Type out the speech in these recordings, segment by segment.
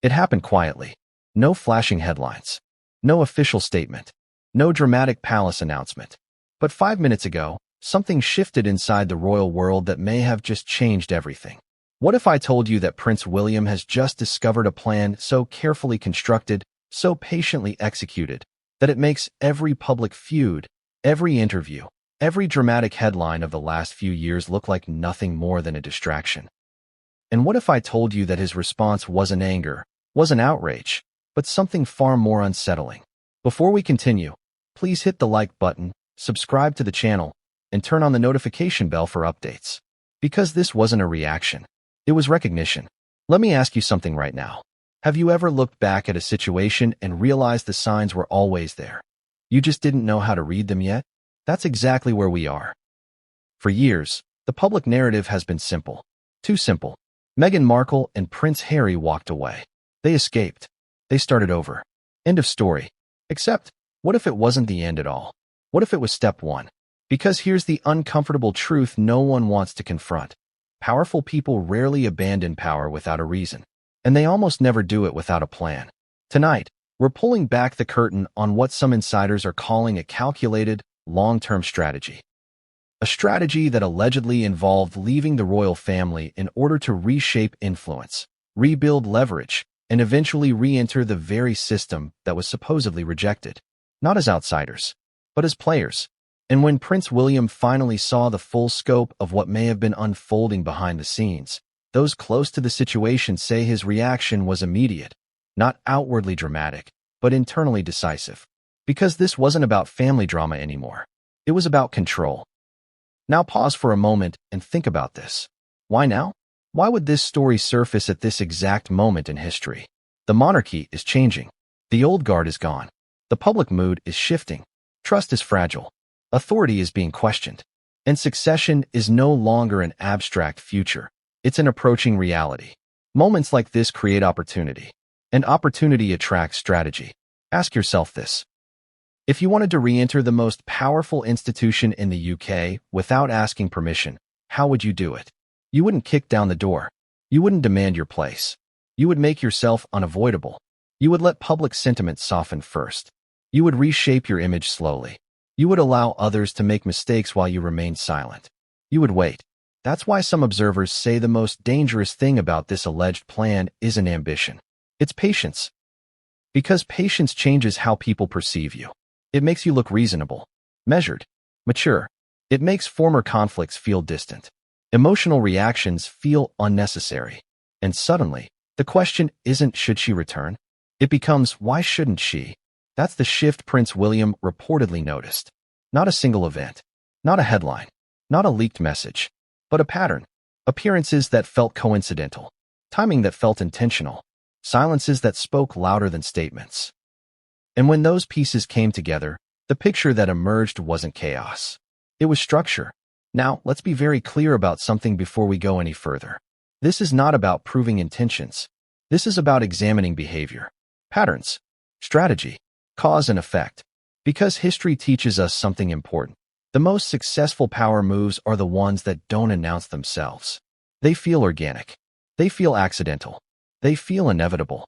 It happened quietly. No flashing headlines. No official statement. No dramatic palace announcement. But 5 minutes ago, something shifted inside the royal world that may have just changed everything. What if I told you that Prince William has just discovered a plan so carefully constructed, so patiently executed, that it makes every public feud, every interview, every dramatic headline of the last few years look like nothing more than a distraction? And what if I told you that his response wasn't anger, wasn't outrage, but something far more unsettling? Before we continue, please hit the like button, subscribe to the channel, and turn on the notification bell for updates. Because this wasn't a reaction. It was recognition. Let me ask you something right now. Have you ever looked back at a situation and realized the signs were always there? You just didn't know how to read them yet? That's exactly where we are. For years, the public narrative has been simple. Too simple. Meghan Markle and Prince Harry walked away. They escaped. They started over. End of story. Except, what if it wasn't the end at all? What if it was step one? Because here's the uncomfortable truth no one wants to confront. Powerful people rarely abandon power without a reason, and they almost never do it without a plan. Tonight, we're pulling back the curtain on what some insiders are calling a calculated, long-term strategy. A strategy that allegedly involved leaving the royal family in order to reshape influence, rebuild leverage, and eventually re-enter the very system that was supposedly rejected. Not as outsiders, but as players. And when Prince William finally saw the full scope of what may have been unfolding behind the scenes, those close to the situation say his reaction was immediate, not outwardly dramatic, but internally decisive. Because this wasn't about family drama anymore. It was about control. Now pause for a moment and think about this. Why now? Why would this story surface at this exact moment in history? The monarchy is changing. The old guard is gone. The public mood is shifting. Trust is fragile. Authority is being questioned. And succession is no longer an abstract future. It's an approaching reality. Moments like this create opportunity. And opportunity attracts strategy. Ask yourself this. If you wanted to re-enter the most powerful institution in the UK without asking permission, how would you do it? You wouldn't kick down the door. You wouldn't demand your place. You would make yourself unavoidable. You would let public sentiment soften first. You would reshape your image slowly. You would allow others to make mistakes while you remained silent. You would wait. That's why some observers say the most dangerous thing about this alleged plan isn't ambition. It's patience. Because patience changes how people perceive you. It makes you look reasonable, measured, mature. It makes former conflicts feel distant. Emotional reactions feel unnecessary. And suddenly, the question isn't should she return? It becomes why shouldn't she? That's the shift Prince William reportedly noticed. Not a single event, not a headline, not a leaked message, but a pattern. Appearances that felt coincidental, timing that felt intentional, silences that spoke louder than statements. And when those pieces came together, the picture that emerged wasn't chaos. It was structure. Now, let's be very clear about something before we go any further. This is not about proving intentions. This is about examining behavior, patterns, strategy, cause and effect. Because history teaches us something important. The most successful power moves are the ones that don't announce themselves. They feel organic. They feel accidental. They feel inevitable.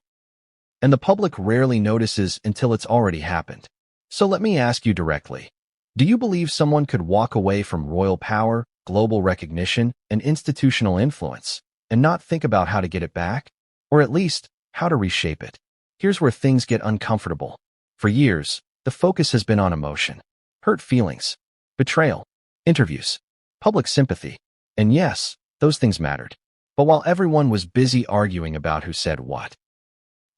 And the public rarely notices until it's already happened. So let me ask you directly. Do you believe someone could walk away from royal power, global recognition, and institutional influence, and not think about how to get it back? Or at least, how to reshape it? Here's where things get uncomfortable. For years, the focus has been on emotion, hurt feelings, betrayal, interviews, public sympathy. And yes, those things mattered. But while everyone was busy arguing about who said what,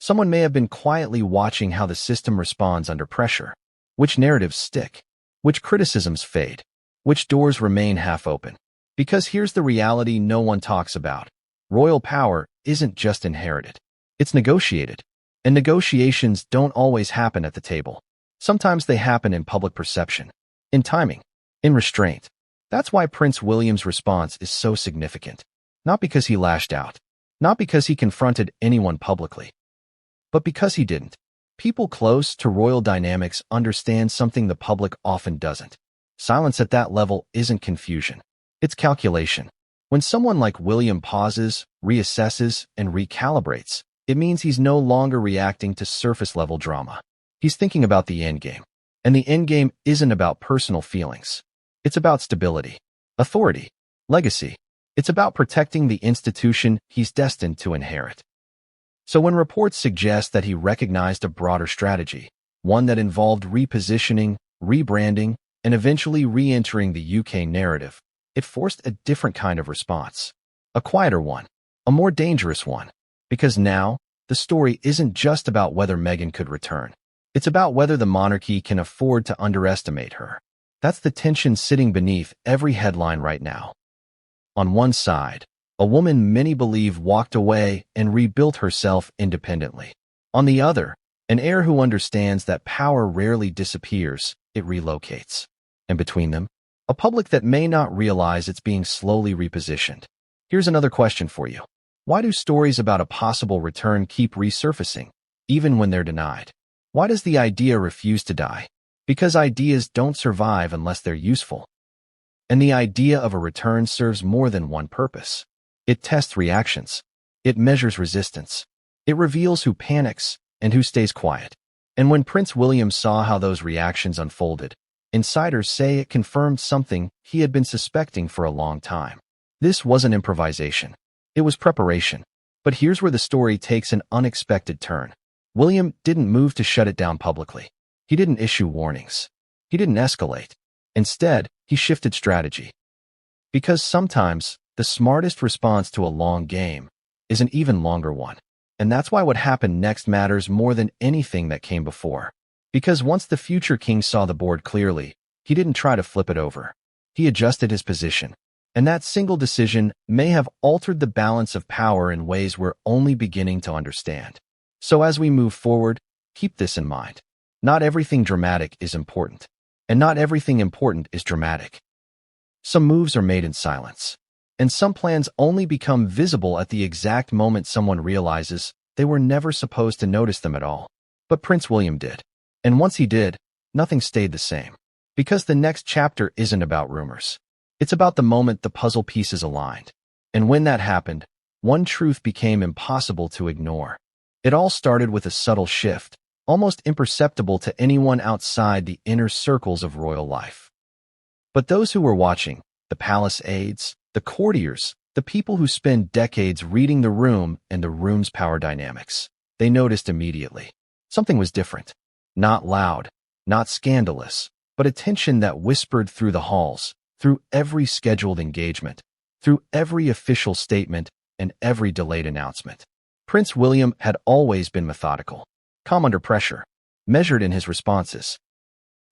someone may have been quietly watching how the system responds under pressure, which narratives stick, which criticisms fade, which doors remain half open. Because here's the reality no one talks about. Royal power isn't just inherited. It's negotiated. And negotiations don't always happen at the table. Sometimes they happen in public perception, in timing, in restraint. That's why Prince William's response is so significant. Not because he lashed out, not because he confronted anyone publicly, but because he didn't. People close to royal dynamics understand something the public often doesn't. Silence at that level isn't confusion. It's calculation. When someone like William pauses, reassesses, and recalibrates, It means he's no longer reacting to surface-level drama. He's thinking about the endgame. And the endgame isn't about personal feelings. It's about stability, authority, legacy. It's about protecting the institution he's destined to inherit. So when reports suggest that he recognized a broader strategy, one that involved repositioning, rebranding, and eventually re-entering the UK narrative, it forced a different kind of response. A quieter one, a more dangerous one. Because now, the story isn't just about whether Meghan could return. It's about whether the monarchy can afford to underestimate her. That's the tension sitting beneath every headline right now. On one side, a woman many believe walked away and rebuilt herself independently. On the other, an heir who understands that power rarely disappears, it relocates. And between them, a public that may not realize it's being slowly repositioned. Here's another question for you. Why do stories about a possible return keep resurfacing, even when they're denied? Why does the idea refuse to die? Because ideas don't survive unless they're useful. And the idea of a return serves more than one purpose. It tests reactions. It measures resistance. It reveals who panics and who stays quiet. And when Prince William saw how those reactions unfolded, insiders say it confirmed something he had been suspecting for a long time. This wasn't improvisation. It was preparation. But here's where the story takes an unexpected turn. William didn't move to shut it down publicly. He didn't issue warnings. He didn't escalate. Instead, he shifted strategy. Because sometimes, the smartest response to a long game is an even longer one. And that's why what happened next matters more than anything that came before. Because once the future king saw the board clearly, he didn't try to flip it over. He adjusted his position. And that single decision may have altered the balance of power in ways we're only beginning to understand. So as we move forward, keep this in mind. Not everything dramatic is important. And not everything important is dramatic. Some moves are made in silence. And some plans only become visible at the exact moment someone realizes they were never supposed to notice them at all. But Prince William did. And once he did, nothing stayed the same. Because the next chapter isn't about rumors. It's about the moment the puzzle pieces aligned. And when that happened, one truth became impossible to ignore. It all started with a subtle shift, almost imperceptible to anyone outside the inner circles of royal life. But those who were watching, the palace aides, the courtiers, the people who spend decades reading the room and the room's power dynamics, they noticed immediately. Something was different. Not loud, not scandalous, but a tension that whispered through the halls, through every scheduled engagement, through every official statement and every delayed announcement. Prince William had always been methodical, calm under pressure, measured in his responses.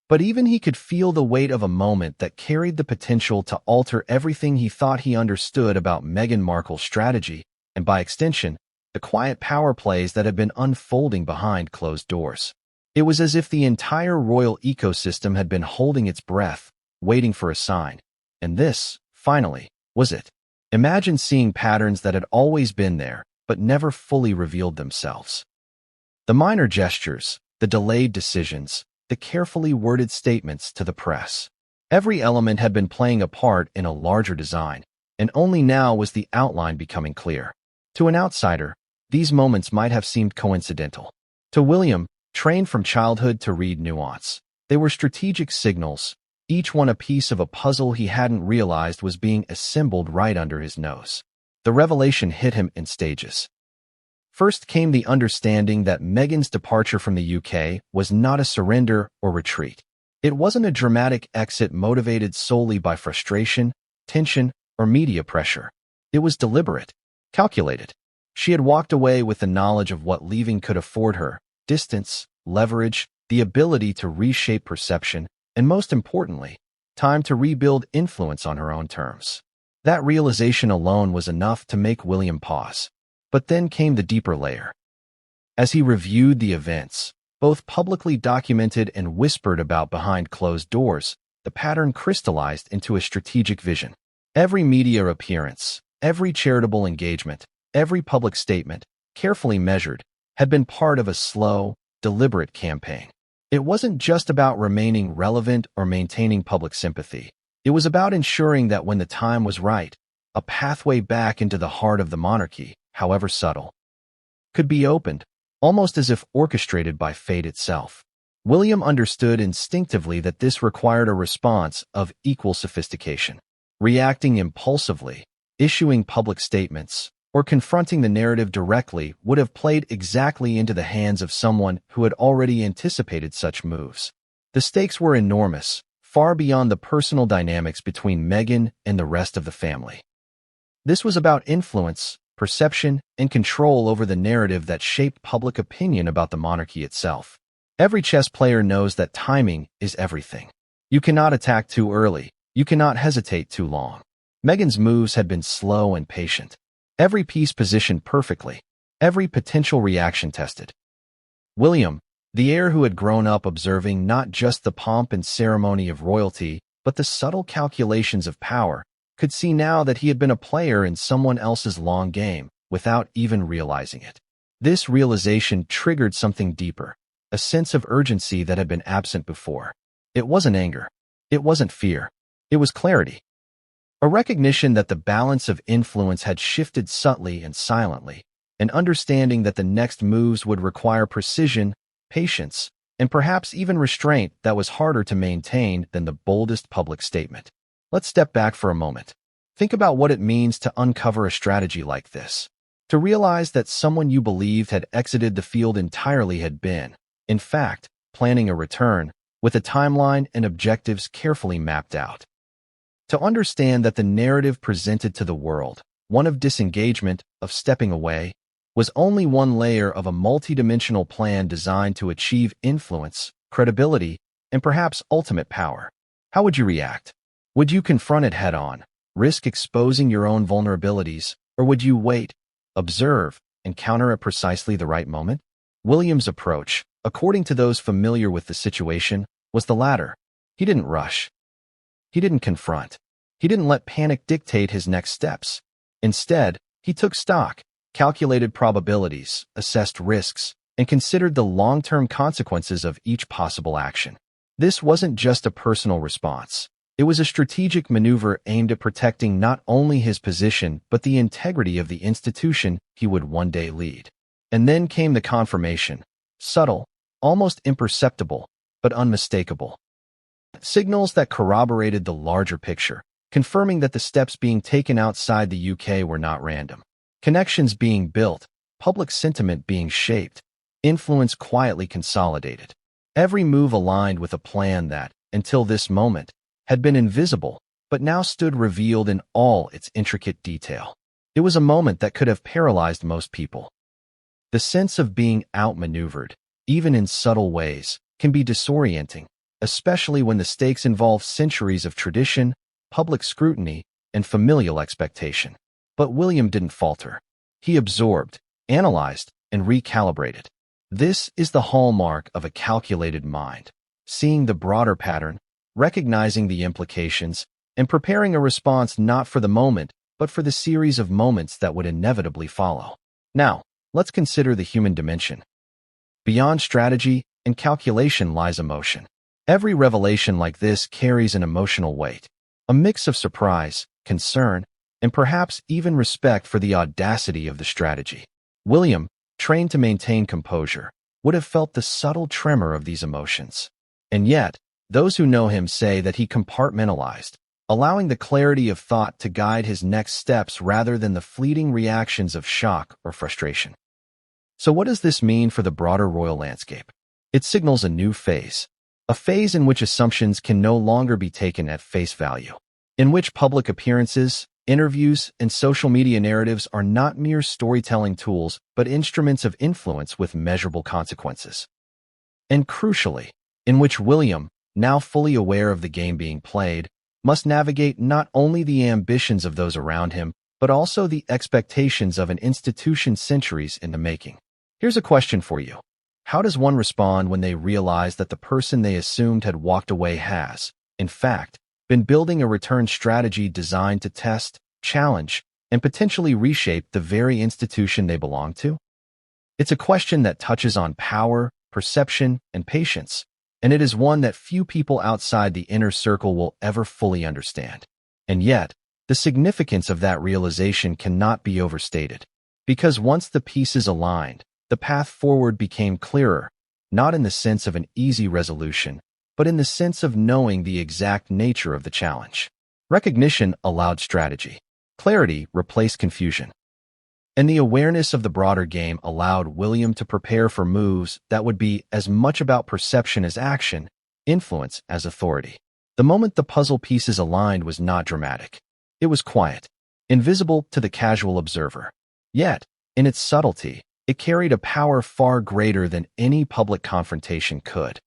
But even he could feel the weight of a moment that carried the potential to alter everything he thought he understood about Meghan Markle's strategy, and by extension, the quiet power plays that had been unfolding behind closed doors. It was as if the entire royal ecosystem had been holding its breath, waiting for a sign. And this, finally, was it. Imagine seeing patterns that had always been there, but never fully revealed themselves. The minor gestures, the delayed decisions, the carefully worded statements to the press. Every element had been playing a part in a larger design, and only now was the outline becoming clear. To an outsider, these moments might have seemed coincidental. To William, trained from childhood to read nuance, they were strategic signals, each one a piece of a puzzle he hadn't realized was being assembled right under his nose. The revelation hit him in stages. First came the understanding that Meghan's departure from the UK was not a surrender or retreat. It wasn't a dramatic exit motivated solely by frustration, tension, or media pressure. It was deliberate, calculated. She had walked away with the knowledge of what leaving could afford her: distance, leverage, the ability to reshape perception, and most importantly, time to rebuild influence on her own terms. That realization alone was enough to make William pause. But then came the deeper layer. As he reviewed the events, both publicly documented and whispered about behind closed doors, the pattern crystallized into a strategic vision. Every media appearance, every charitable engagement, every public statement, carefully measured, had been part of a slow, deliberate campaign. It wasn't just about remaining relevant or maintaining public sympathy. It was about ensuring that when the time was right, a pathway back into the heart of the monarchy, however subtle, could be opened, almost as if orchestrated by fate itself. William understood instinctively that this required a response of equal sophistication. Reacting impulsively, issuing public statements, or confronting the narrative directly would have played exactly into the hands of someone who had already anticipated such moves. The stakes were enormous, far beyond the personal dynamics between Meghan and the rest of the family. This was about influence, perception, and control over the narrative that shaped public opinion about the monarchy itself. Every chess player knows that timing is everything. You cannot attack too early. You cannot hesitate too long. Meghan's moves had been slow and patient. Every piece positioned perfectly. Every potential reaction tested. William, the heir who had grown up observing not just the pomp and ceremony of royalty, but the subtle calculations of power, could see now that he had been a player in someone else's long game, without even realizing it. This realization triggered something deeper, a sense of urgency that had been absent before. It wasn't anger. It wasn't fear. It was clarity. A recognition that the balance of influence had shifted subtly and silently, an understanding that the next moves would require precision, patience, and perhaps even restraint that was harder to maintain than the boldest public statement. Let's step back for a moment. Think about what it means to uncover a strategy like this. To realize that someone you believed had exited the field entirely had been, in fact, planning a return, with a timeline and objectives carefully mapped out. To understand that the narrative presented to the world, one of disengagement, of stepping away, was only one layer of a multidimensional plan designed to achieve influence, credibility, and perhaps ultimate power. How would you react? Would you confront it head-on, risk exposing your own vulnerabilities, or would you wait, observe, and counter at precisely the right moment? William's approach, according to those familiar with the situation, was the latter. He didn't rush. He didn't confront. He didn't let panic dictate his next steps. Instead, he took stock, calculated probabilities, assessed risks, and considered the long-term consequences of each possible action. This wasn't just a personal response. It was a strategic maneuver aimed at protecting not only his position but the integrity of the institution he would one day lead. And then came the confirmation, subtle, almost imperceptible, but unmistakable. Signals that corroborated the larger picture, confirming that the steps being taken outside the UK were not random. Connections being built, public sentiment being shaped, influence quietly consolidated. Every move aligned with a plan that, until this moment, had been invisible, but now stood revealed in all its intricate detail. It was a moment that could have paralyzed most people. The sense of being outmaneuvered, even in subtle ways, can be disorienting, especially when the stakes involve centuries of tradition, public scrutiny, and familial expectation. But William didn't falter. He absorbed, analyzed, and recalibrated. This is the hallmark of a calculated mind, seeing the broader pattern, recognizing the implications, and preparing a response not for the moment, but for the series of moments that would inevitably follow. Now, let's consider the human dimension. Beyond strategy and calculation lies emotion. Every revelation like this carries an emotional weight, a mix of surprise, concern, and perhaps even respect for the audacity of the strategy. William, trained to maintain composure, would have felt the subtle tremor of these emotions. And yet, those who know him say that he compartmentalized, allowing the clarity of thought to guide his next steps rather than the fleeting reactions of shock or frustration. So what does this mean for the broader royal landscape? It signals a new phase, a phase in which assumptions can no longer be taken at face value, in which public appearances, interviews, and social media narratives are not mere storytelling tools, but instruments of influence with measurable consequences. And crucially, in which William, now fully aware of the game being played, must navigate not only the ambitions of those around him, but also the expectations of an institution centuries in the making. Here's a question for you. How does one respond when they realize that the person they assumed had walked away has, in fact, been building a return strategy designed to test, challenge, and potentially reshape the very institution they belong to? It's a question that touches on power, perception, and patience, and it is one that few people outside the inner circle will ever fully understand. And yet, the significance of that realization cannot be overstated. Because once the pieces aligned, the path forward became clearer, not in the sense of an easy resolution, but in the sense of knowing the exact nature of the challenge. Recognition allowed strategy. Clarity replaced confusion. And the awareness of the broader game allowed William to prepare for moves that would be as much about perception as action, influence as authority. The moment the puzzle pieces aligned was not dramatic. It was quiet, invisible to the casual observer. Yet, in its subtlety, it carried a power far greater than any public confrontation could.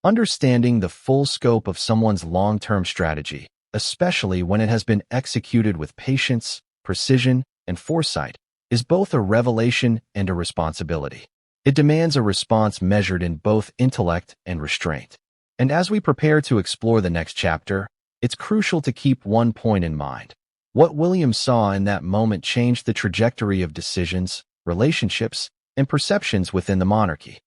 Understanding the full scope of someone's long-term strategy, especially when it has been executed with patience, precision, and foresight, is both a revelation and a responsibility. It demands a response measured in both intellect and restraint. And as we prepare to explore the next chapter, it's crucial to keep one point in mind. What William saw in that moment changed the trajectory of decisions, relationships, and perceptions within the monarchy.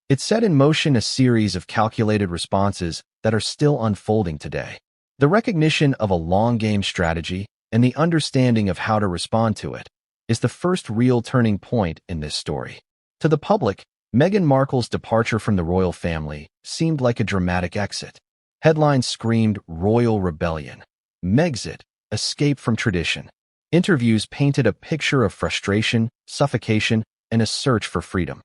It set in motion a series of calculated responses that are still unfolding today. The recognition of a long-game strategy and the understanding of how to respond to it is the first real turning point in this story. To the public, Meghan Markle's departure from the royal family seemed like a dramatic exit. Headlines screamed royal rebellion, Megxit, escape from tradition. Interviews painted a picture of frustration, suffocation, and a search for freedom.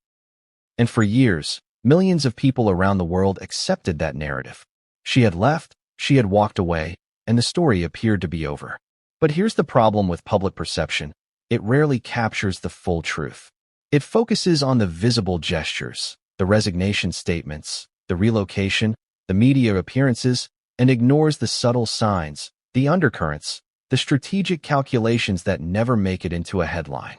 And for years, millions of people around the world accepted that narrative. She had left, she had walked away, and the story appeared to be over. But here's the problem with public perception. It rarely captures the full truth. It focuses on the visible gestures, the resignation statements, the relocation, the media appearances, and ignores the subtle signs, the undercurrents, the strategic calculations that never make it into a headline.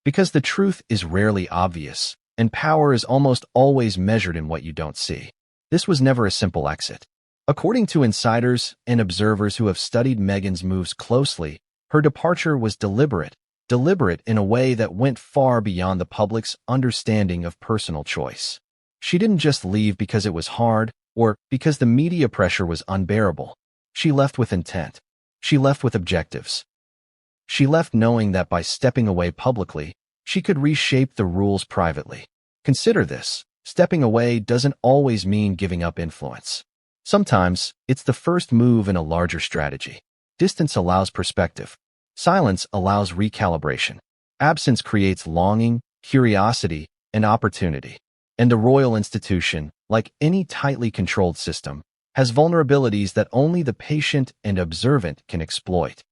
Because the truth is rarely obvious, and power is almost always measured in what you don't see. This was never a simple exit. According to insiders and observers who have studied Meghan's moves closely, her departure was deliberate in a way that went far beyond the public's understanding of personal choice. She didn't just leave because it was hard or because the media pressure was unbearable. She left with intent. She left with objectives. She left knowing that by stepping away publicly, she could reshape the rules privately. Consider this. Stepping away doesn't always mean giving up influence. Sometimes, it's the first move in a larger strategy. Distance allows perspective. Silence allows recalibration. Absence creates longing, curiosity, and opportunity. And the royal institution, like any tightly controlled system, has vulnerabilities that only the patient and observant can exploit.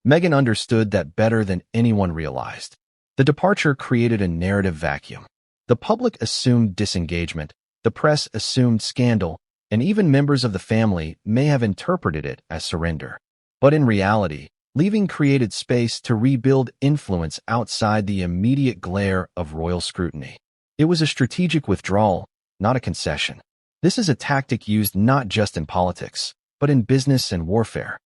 Meghan understood that better than anyone realized. The departure created a narrative vacuum. The public assumed disengagement, the press assumed scandal, and even members of the family may have interpreted it as surrender. But in reality, leaving created space to rebuild influence outside the immediate glare of royal scrutiny. It was a strategic withdrawal, not a concession. This is a tactic used not just in politics, but in business and warfare.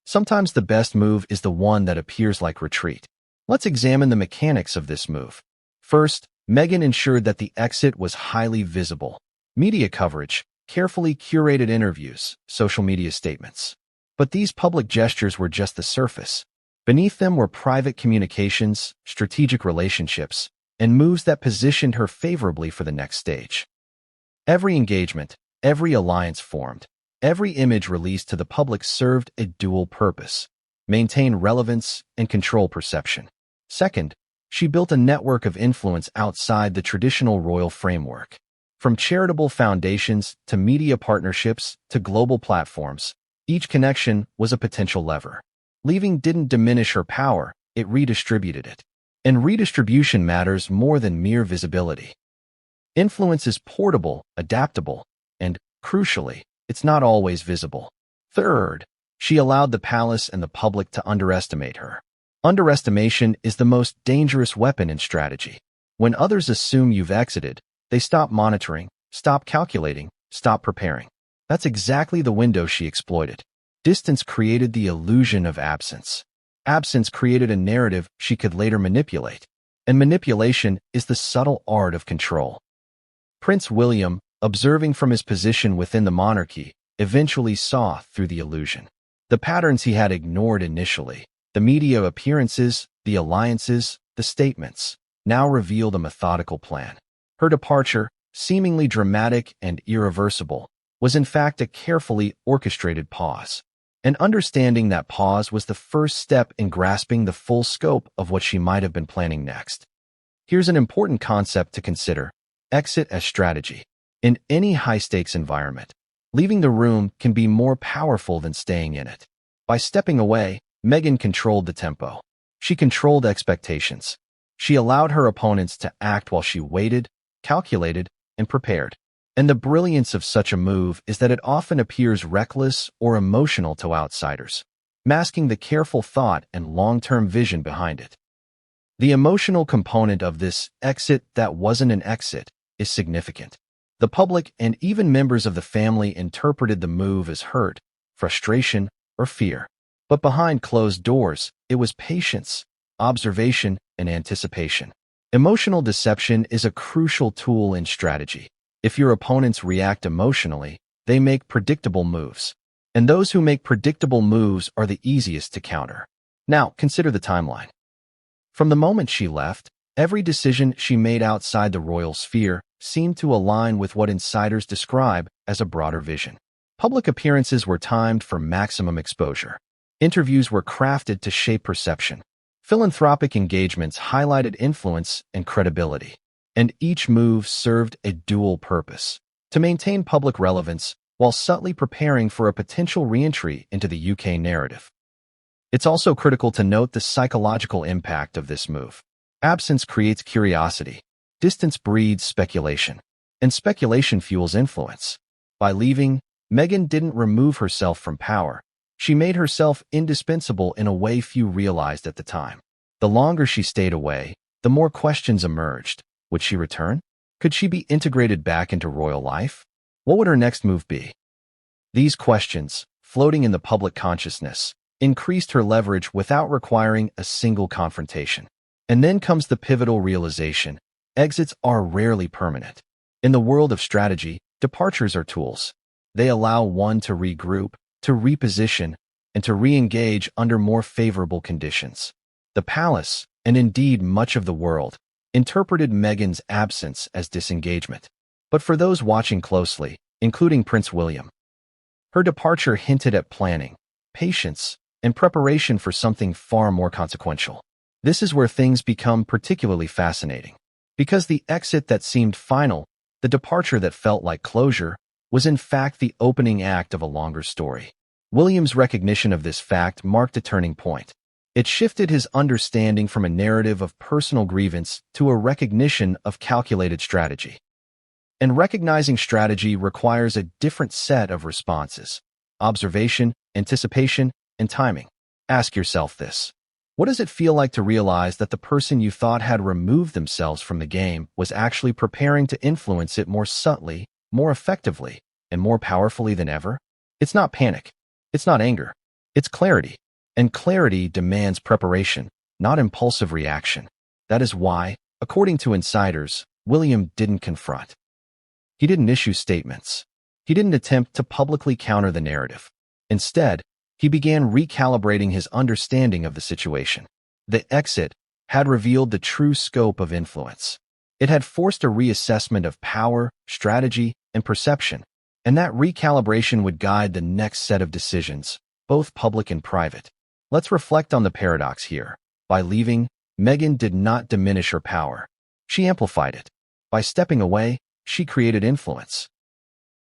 Sometimes the best move is the one that appears like retreat. Let's examine the mechanics of this move. First, Meghan ensured that the exit was highly visible. Media coverage, carefully curated interviews, social media statements. But these public gestures were just the surface. Beneath them were private communications, strategic relationships, and moves that positioned her favorably for the next stage. Every engagement, every alliance formed, every image released to the public served a dual purpose: maintain relevance and control perception. Second, she built a network of influence outside the traditional royal framework. From charitable foundations to media partnerships to global platforms, each connection was a potential lever. Leaving didn't diminish her power, it redistributed it. And redistribution matters more than mere visibility. Influence is portable, adaptable, and, crucially, it's not always visible. Third, she allowed the palace and the public to underestimate her. Underestimation is the most dangerous weapon in strategy. When others assume you've exited, they stop monitoring, stop calculating, stop preparing. That's exactly the window she exploited. Distance created the illusion of absence. Absence created a narrative she could later manipulate. And manipulation is the subtle art of control. Prince William, observing from his position within the monarchy, eventually saw through the illusion. The patterns he had ignored initially, The media appearances, the alliances, the statements now revealed a methodical plan. Her departure, seemingly dramatic and irreversible, was in fact a carefully orchestrated pause. And understanding that pause was the first step in grasping the full scope of what she might have been planning next. Here's an important concept to consider: exit as strategy. In any high-stakes environment, leaving the room can be more powerful than staying in it. By stepping away, Meghan controlled the tempo. She controlled expectations. She allowed her opponents to act while she waited, calculated, and prepared. And the brilliance of such a move is that it often appears reckless or emotional to outsiders, masking the careful thought and long-term vision behind it. The emotional component of this exit that wasn't an exit is significant. The public and even members of the family interpreted the move as hurt, frustration, or fear. But behind closed doors, it was patience, observation, and anticipation. Emotional deception is a crucial tool in strategy. If your opponents react emotionally, they make predictable moves. And those who make predictable moves are the easiest to counter. Now, consider the timeline. From the moment she left, every decision she made outside the royal sphere seemed to align with what insiders describe as a broader vision. Public appearances were timed for maximum exposure. Interviews were crafted to shape perception. Philanthropic engagements highlighted influence and credibility. And each move served a dual purpose: to maintain public relevance while subtly preparing for a potential re-entry into the UK narrative. It's also critical to note the psychological impact of this move. Absence creates curiosity. Distance breeds speculation. And speculation fuels influence. By leaving, Meghan didn't remove herself from power. She made herself indispensable in a way few realized at the time. The longer she stayed away, the more questions emerged. Would she return? Could she be integrated back into royal life? What would her next move be? These questions, floating in the public consciousness, increased her leverage without requiring a single confrontation. And then comes the pivotal realization: exits are rarely permanent. In the world of strategy, departures are tools. They allow one to regroup, to reposition, and to re-engage under more favorable conditions. The palace, and indeed much of the world, interpreted Meghan's absence as disengagement. But for those watching closely, including Prince William, her departure hinted at planning, patience, and preparation for something far more consequential. This is where things become particularly fascinating. Because the exit that seemed final, the departure that felt like closure, was in fact the opening act of a longer story. William's recognition of this fact marked a turning point. It shifted his understanding from a narrative of personal grievance to a recognition of calculated strategy. And recognizing strategy requires a different set of responses: observation, anticipation, and timing. Ask yourself this: what does it feel like to realize that the person you thought had removed themselves from the game was actually preparing to influence it more subtly, more effectively, and more powerfully than ever? It's not panic. It's not anger. It's clarity. And clarity demands preparation, not impulsive reaction. That is why, according to insiders, William didn't confront. He didn't issue statements. He didn't attempt to publicly counter the narrative. Instead, he began recalibrating his understanding of the situation. The exit had revealed the true scope of influence. It had forced a reassessment of power, strategy, and perception, and that recalibration would guide the next set of decisions, both public and private. Let's reflect on the paradox here. By leaving, Meghan did not diminish her power. She amplified it. By stepping away, she created influence.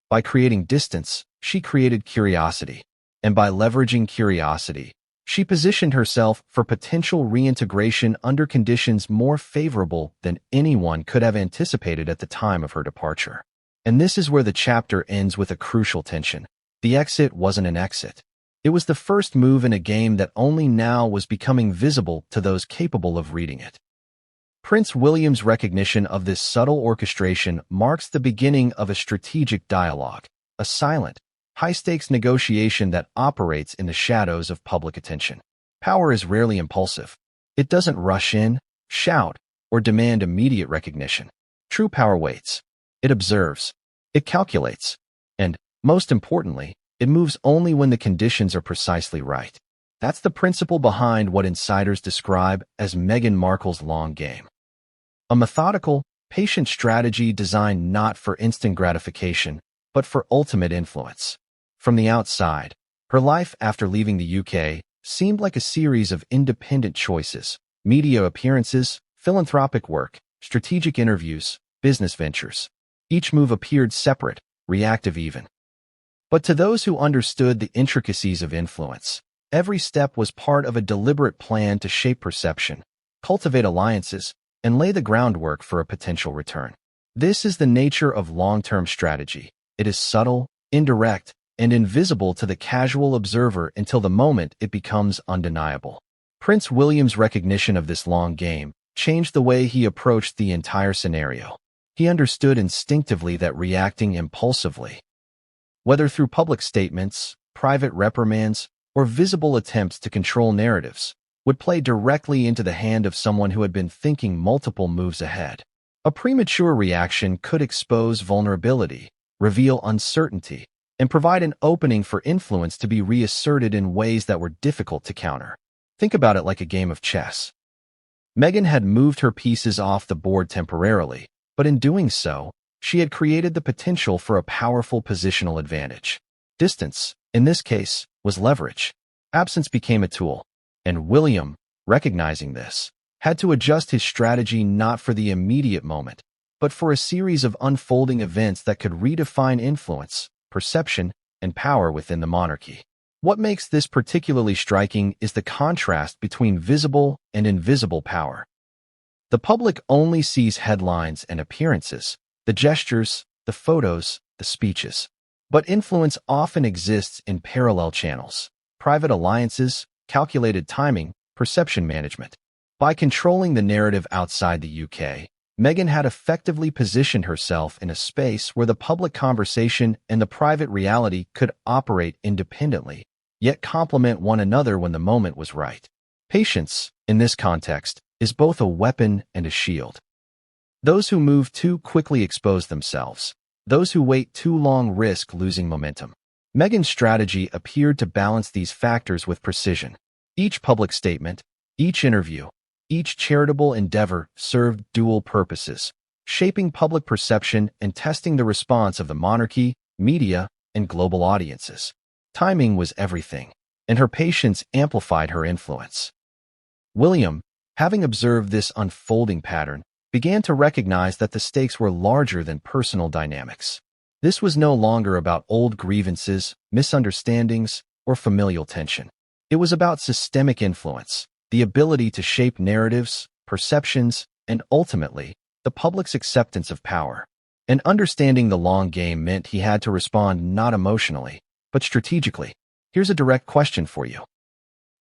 By creating distance, she created curiosity. And by leveraging curiosity, she positioned herself for potential reintegration under conditions more favorable than anyone could have anticipated at the time of her departure. And this is where the chapter ends with a crucial tension. The exit wasn't an exit. It was the first move in a game that only now was becoming visible to those capable of reading it. Prince William's recognition of this subtle orchestration marks the beginning of a strategic dialogue, a silent, high-stakes negotiation that operates in the shadows of public attention. Power is rarely impulsive. It doesn't rush in, shout, or demand immediate recognition. True power waits. It observes. It calculates. And, most importantly, it moves only when the conditions are precisely right. That's the principle behind what insiders describe as Meghan Markle's long game. A methodical, patient strategy designed not for instant gratification, but for ultimate influence. From the outside, her life after leaving the UK seemed like a series of independent choices: media appearances, philanthropic work, strategic interviews, business ventures. Each move appeared separate, reactive even. But to those who understood the intricacies of influence, every step was part of a deliberate plan to shape perception, cultivate alliances, and lay the groundwork for a potential return. This is the nature of long-term strategy. It is subtle, indirect, and invisible to the casual observer until the moment it becomes undeniable. Prince William's recognition of this long game changed the way he approached the entire scenario. He understood instinctively that reacting impulsively, whether through public statements, private reprimands, or visible attempts to control narratives, would play directly into the hand of someone who had been thinking multiple moves ahead. A premature reaction could expose vulnerability, reveal uncertainty, and provide an opening for influence to be reasserted in ways that were difficult to counter. Think about it like a game of chess. Meghan had moved her pieces off the board temporarily, but in doing so, she had created the potential for a powerful positional advantage. Distance, in this case, was leverage. Absence became a tool. And William, recognizing this, had to adjust his strategy not for the immediate moment, but for a series of unfolding events that could redefine influence, perception, and power within the monarchy. What makes this particularly striking is the contrast between visible and invisible power. The public only sees headlines and appearances, the gestures, the photos, the speeches. But influence often exists in parallel channels: private alliances, calculated timing, perception management. By controlling the narrative outside the UK, Meghan had effectively positioned herself in a space where the public conversation and the private reality could operate independently, yet complement one another when the moment was right. Patience, in this context, is both a weapon and a shield. Those who move too quickly expose themselves. Those who wait too long risk losing momentum. Meghan's strategy appeared to balance these factors with precision. Each public statement, each interview, each charitable endeavor served dual purposes: shaping public perception and testing the response of the monarchy, media, and global audiences. Timing was everything, and her patience amplified her influence. William, having observed this unfolding pattern, began to recognize that the stakes were larger than personal dynamics. This was no longer about old grievances, misunderstandings, or familial tension. It was about systemic influence, the ability to shape narratives, perceptions, and ultimately, the public's acceptance of power. And understanding the long game meant he had to respond not emotionally, but strategically. Here's a direct question for you.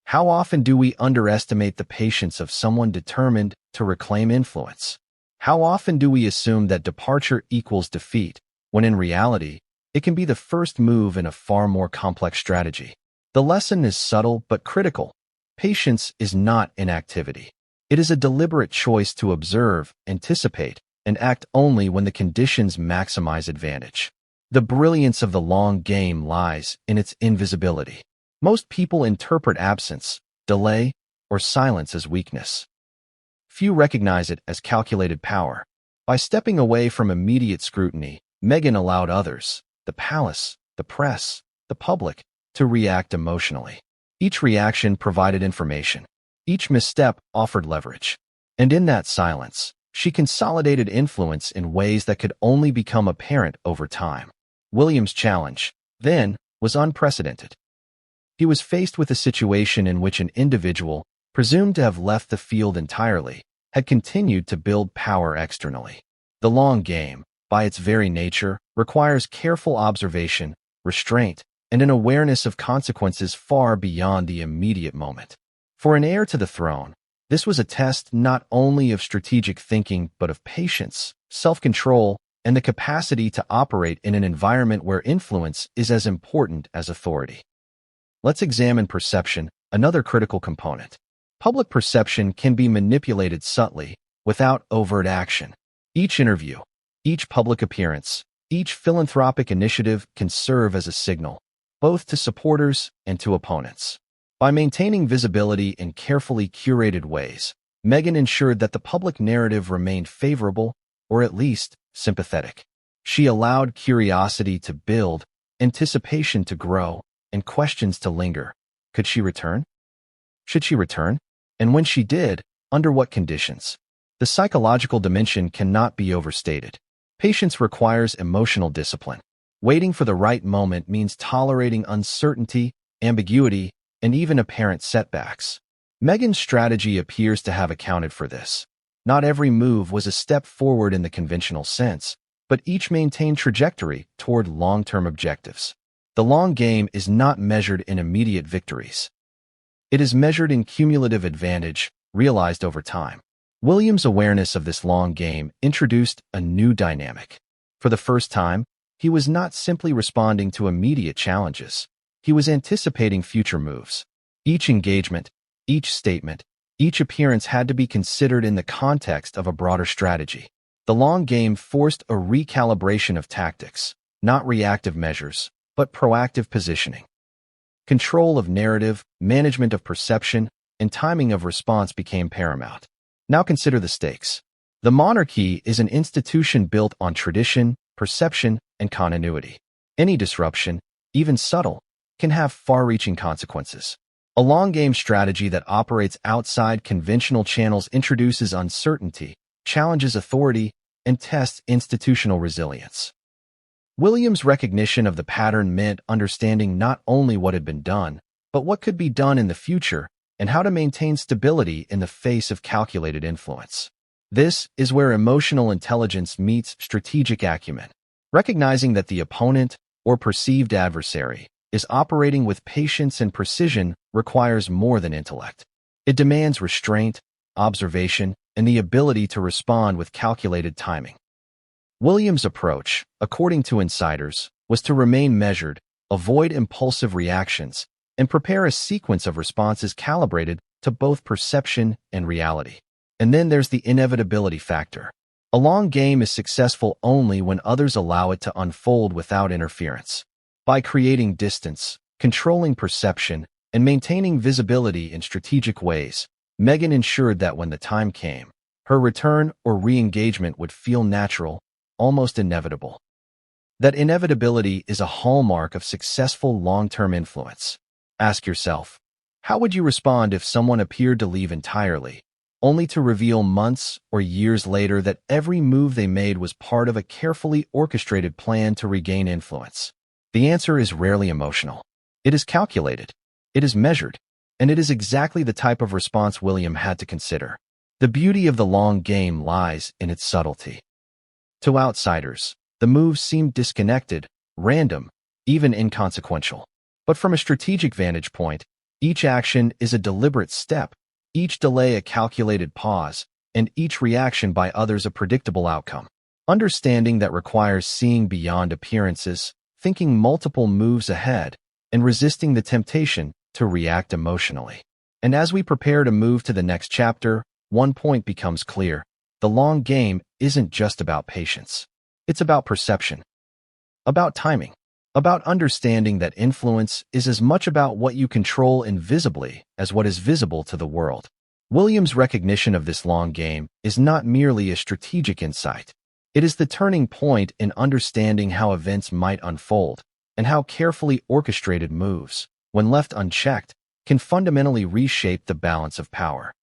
How often do we underestimate the patience of someone determined to reclaim influence? How often do we assume that departure equals defeat, when in reality, it can be the first move in a far more complex strategy? The lesson is subtle but critical. Patience is not inactivity. It is a deliberate choice to observe, anticipate, and act only when the conditions maximize advantage. The brilliance of the long game lies in its invisibility. Most people interpret absence, delay, or silence as weakness. Few recognize it as calculated power. By stepping away from immediate scrutiny, Meghan allowed others, the palace, the press, the public, to react emotionally. Each reaction provided information. Each misstep offered leverage. And in that silence, she consolidated influence in ways that could only become apparent over time. William's challenge, then, was unprecedented. He was faced with a situation in which an individual, presumed to have left the field entirely, had continued to build power externally. The long game, by its very nature, requires careful observation, restraint, and an awareness of consequences far beyond the immediate moment. For an heir to the throne, this was a test not only of strategic thinking but of patience, self-control, and the capacity to operate in an environment where influence is as important as authority. Let's examine perception, another critical component. Public perception can be manipulated subtly, without overt action. Each interview, each public appearance, each philanthropic initiative can serve as a signal, both to supporters and to opponents. By maintaining visibility in carefully curated ways, Meghan ensured that the public narrative remained favorable, or at least sympathetic. She allowed curiosity to build, anticipation to grow, and questions to linger. Could she return? Should she return? And when she did, under what conditions? The psychological dimension cannot be overstated. Patience requires emotional discipline. Waiting for the right moment means tolerating uncertainty, ambiguity, and even apparent setbacks. Meghan's strategy appears to have accounted for this. Not every move was a step forward in the conventional sense, but each maintained trajectory toward long-term objectives. The long game is not measured in immediate victories. It is measured in cumulative advantage, realized over time. William's awareness of this long game introduced a new dynamic. For the first time, he was not simply responding to immediate challenges. He was anticipating future moves. Each engagement, each statement, each appearance had to be considered in the context of a broader strategy. The long game forced a recalibration of tactics, not reactive measures, but proactive positioning. Control of narrative, management of perception, and timing of response became paramount. Now consider the stakes. The monarchy is an institution built on tradition, perception, and continuity. Any disruption, even subtle, can have far-reaching consequences. A long-game strategy that operates outside conventional channels introduces uncertainty, challenges authority, and tests institutional resilience. William's recognition of the pattern meant understanding not only what had been done, but what could be done in the future and how to maintain stability in the face of calculated influence. This is where emotional intelligence meets strategic acumen. Recognizing that the opponent, or perceived adversary, is operating with patience and precision requires more than intellect. It demands restraint, observation, and the ability to respond with calculated timing. William's approach, according to insiders, was to remain measured, avoid impulsive reactions, and prepare a sequence of responses calibrated to both perception and reality. And then there's the inevitability factor. A long game is successful only when others allow it to unfold without interference. By creating distance, controlling perception, and maintaining visibility in strategic ways, Meghan ensured that when the time came, her return or re-engagement would feel natural, almost inevitable. That inevitability is a hallmark of successful long-term influence. Ask yourself, how would you respond if someone appeared to leave entirely, only to reveal months or years later that every move they made was part of a carefully orchestrated plan to regain influence? The answer is rarely emotional. It is calculated, it is measured, and it is exactly the type of response William had to consider. The beauty of the long game lies in its subtlety. To outsiders, the moves seemed disconnected, random, even inconsequential. But from a strategic vantage point, each action is a deliberate step, each delay a calculated pause, and each reaction by others a predictable outcome. Understanding that requires seeing beyond appearances, thinking multiple moves ahead, and resisting the temptation to react emotionally. And as we prepare to move to the next chapter, one point becomes clear. The long game isn't just about patience. It's about perception, about timing, about understanding that influence is as much about what you control invisibly as what is visible to the world. William's recognition of this long game is not merely a strategic insight. It is the turning point in understanding how events might unfold and how carefully orchestrated moves, when left unchecked, can fundamentally reshape the balance of power.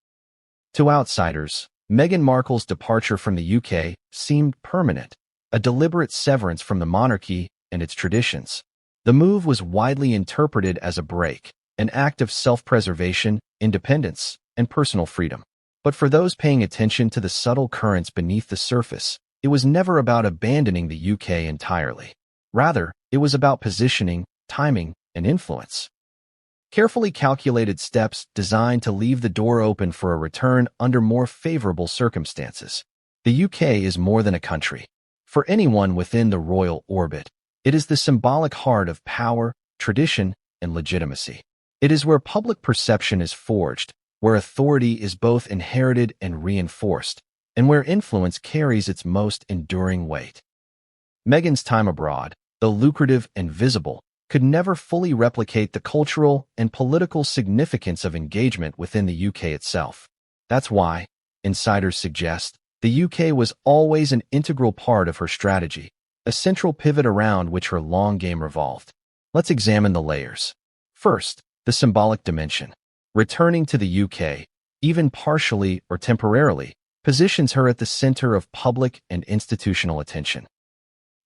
To outsiders, Meghan Markle's departure from the UK seemed permanent, a deliberate severance from the monarchy and its traditions. The move was widely interpreted as a break, an act of self-preservation, independence, and personal freedom. But for those paying attention to the subtle currents beneath the surface, it was never about abandoning the UK entirely. Rather, it was about positioning, timing, and influence. Carefully calculated steps designed to leave the door open for a return under more favorable circumstances. The UK is more than a country. For anyone within the royal orbit, it is the symbolic heart of power, tradition, and legitimacy. It is where public perception is forged, where authority is both inherited and reinforced, and where influence carries its most enduring weight. Meghan's time abroad, though lucrative and visible, could never fully replicate the cultural and political significance of engagement within the UK itself. That's why, insiders suggest, the UK was always an integral part of her strategy, a central pivot around which her long game revolved. Let's examine the layers. First, the symbolic dimension. Returning to the UK, even partially or temporarily, positions her at the center of public and institutional attention.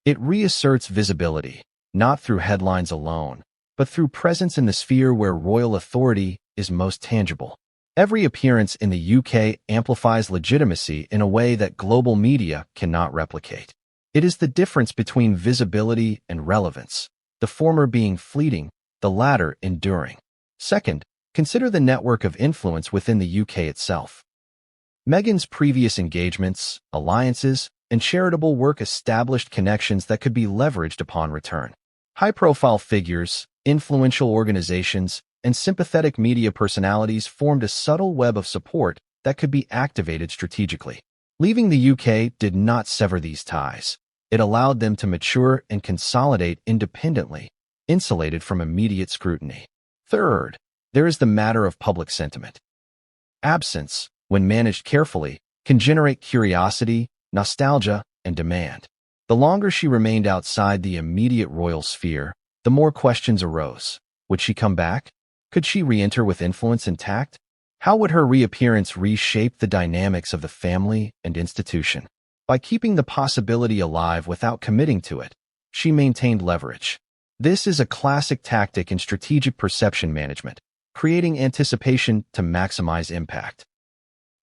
It reasserts visibility, not through headlines alone, but through presence in the sphere where royal authority is most tangible. Every appearance in the UK amplifies legitimacy in a way that global media cannot replicate. It is the difference between visibility and relevance, the former being fleeting, the latter enduring. Second, consider the network of influence within the UK itself. Meghan's previous engagements, alliances, and charitable work established connections that could be leveraged upon return. High-profile figures, influential organizations, and sympathetic media personalities formed a subtle web of support that could be activated strategically. Leaving the UK did not sever these ties. It allowed them to mature and consolidate independently, insulated from immediate scrutiny. Third, there is the matter of public sentiment. Absence, when managed carefully, can generate curiosity, nostalgia, and demand. The longer she remained outside the immediate royal sphere, the more questions arose. Would she come back? Could she re-enter with influence intact? How would her reappearance reshape the dynamics of the family and institution? By keeping the possibility alive without committing to it, she maintained leverage. This is a classic tactic in strategic perception management, creating anticipation to maximize impact.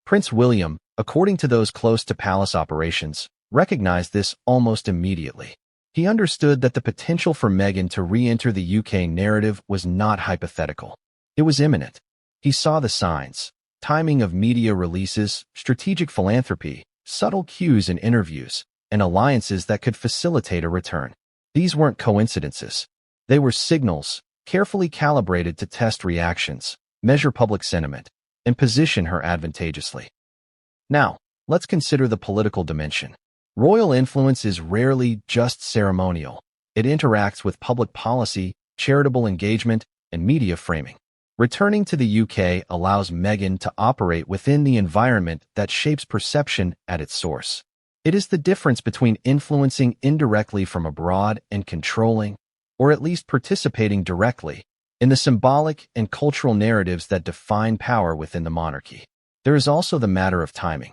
Prince William, according to those close to palace operations, recognized this almost immediately. He understood that the potential for Meghan to re-enter the UK narrative was not hypothetical. It was imminent. He saw the signs: timing of media releases, strategic philanthropy, subtle cues in interviews, and alliances that could facilitate a return. These weren't coincidences. They were signals, carefully calibrated to test reactions, measure public sentiment, and position her advantageously. Now, let's consider the political dimension. Royal influence is rarely just ceremonial. It interacts with public policy, charitable engagement, and media framing. Returning to the UK allows Meghan to operate within the environment that shapes perception at its source. It is the difference between influencing indirectly from abroad and controlling, or at least participating directly, in the symbolic and cultural narratives that define power within the monarchy. There is also the matter of timing.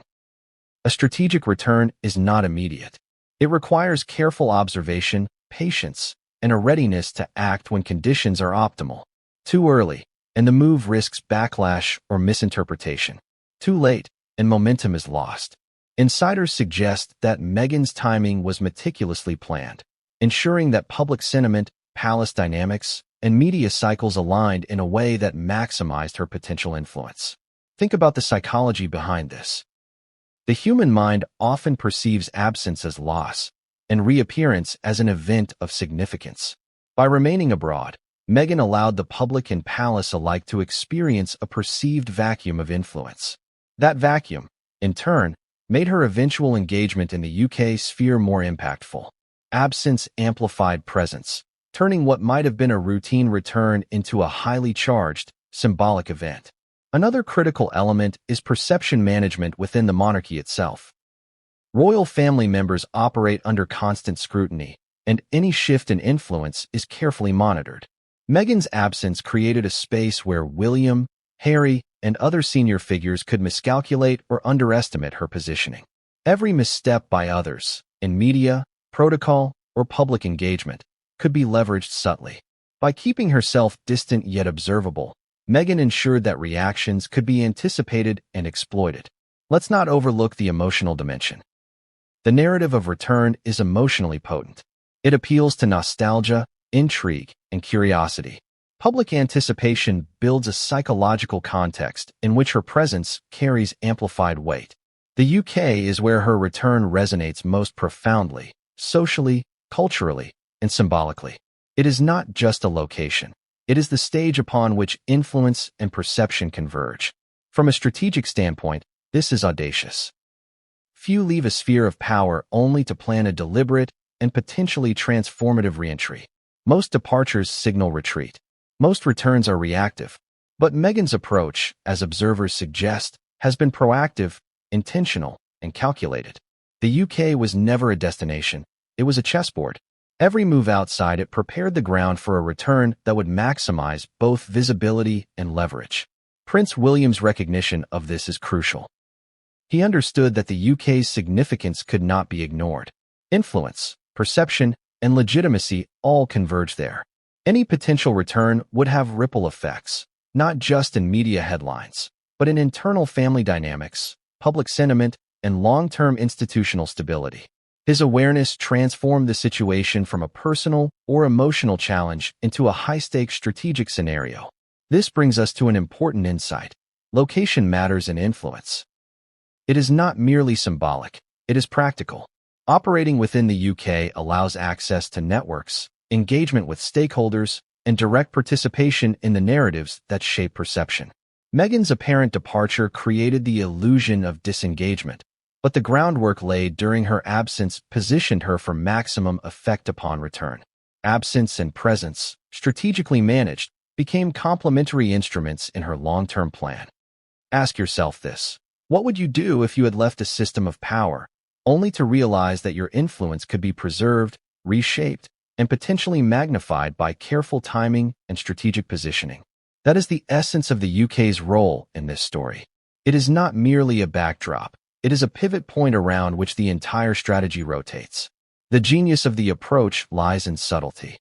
A strategic return is not immediate. It requires careful observation, patience, and a readiness to act when conditions are optimal. Too early, and the move risks backlash or misinterpretation. Too late, and momentum is lost. Insiders suggest that Meghan's timing was meticulously planned, ensuring that public sentiment, palace dynamics, and media cycles aligned in a way that maximized her potential influence. Think about the psychology behind this. The human mind often perceives absence as loss, and reappearance as an event of significance. By remaining abroad, Meghan allowed the public and palace alike to experience a perceived vacuum of influence. That vacuum, in turn, made her eventual engagement in the UK sphere more impactful. Absence amplified presence, turning what might have been a routine return into a highly charged, symbolic event. Another critical element is perception management within the monarchy itself. Royal family members operate under constant scrutiny, and any shift in influence is carefully monitored. Meghan's absence created a space where William, Harry, and other senior figures could miscalculate or underestimate her positioning. Every misstep by others, in media, protocol, or public engagement, could be leveraged subtly. By keeping herself distant yet observable, Meghan ensured that reactions could be anticipated and exploited. Let's not overlook the emotional dimension. The narrative of return is emotionally potent. It appeals to nostalgia, intrigue, and curiosity. Public anticipation builds a psychological context in which her presence carries amplified weight. The UK is where her return resonates most profoundly, socially, culturally, and symbolically. It is not just a location. It is the stage upon which influence and perception converge. From a strategic standpoint, this is audacious. Few leave a sphere of power only to plan a deliberate and potentially transformative reentry. Most departures signal retreat. Most returns are reactive. But Meghan's approach, as observers suggest, has been proactive, intentional, and calculated. The UK was never a destination. It was a chessboard. Every move outside it prepared the ground for a return that would maximize both visibility and leverage. Prince William's recognition of this is crucial. He understood that the UK's significance could not be ignored. Influence, perception, and legitimacy all converge there. Any potential return would have ripple effects, not just in media headlines, but in internal family dynamics, public sentiment, and long-term institutional stability. His awareness transformed the situation from a personal or emotional challenge into a high-stakes strategic scenario. This brings us to an important insight. Location matters in influence. It is not merely symbolic, it is practical. Operating within the UK allows access to networks, engagement with stakeholders, and direct participation in the narratives that shape perception. Meghan's apparent departure created the illusion of disengagement, but the groundwork laid during her absence positioned her for maximum effect upon return. Absence and presence, strategically managed, became complementary instruments in her long-term plan. Ask yourself this: what would you do if you had left a system of power, only to realize that your influence could be preserved, reshaped, and potentially magnified by careful timing and strategic positioning? That is the essence of the UK's role in this story. It is not merely a backdrop. It is a pivot point around which the entire strategy rotates. The genius of the approach lies in subtlety.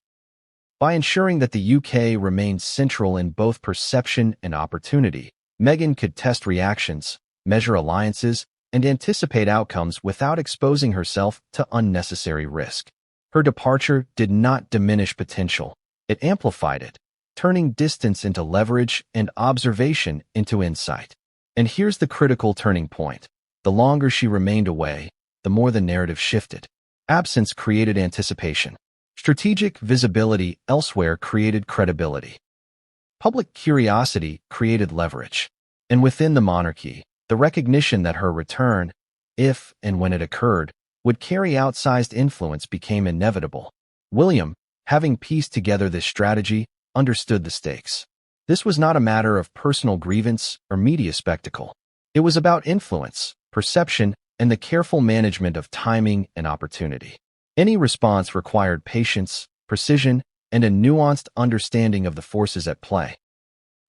By ensuring that the UK remained central in both perception and opportunity, Meghan could test reactions, measure alliances, and anticipate outcomes without exposing herself to unnecessary risk. Her departure did not diminish potential. It amplified it, turning distance into leverage and observation into insight. And here's the critical turning point. The longer she remained away, the more the narrative shifted. Absence created anticipation. Strategic visibility elsewhere created credibility. Public curiosity created leverage. And within the monarchy, the recognition that her return, if and when it occurred, would carry outsized influence became inevitable. William, having pieced together this strategy, understood the stakes. This was not a matter of personal grievance or media spectacle. It was about influence, perception, and the careful management of timing and opportunity. Any response required patience, precision, and a nuanced understanding of the forces at play.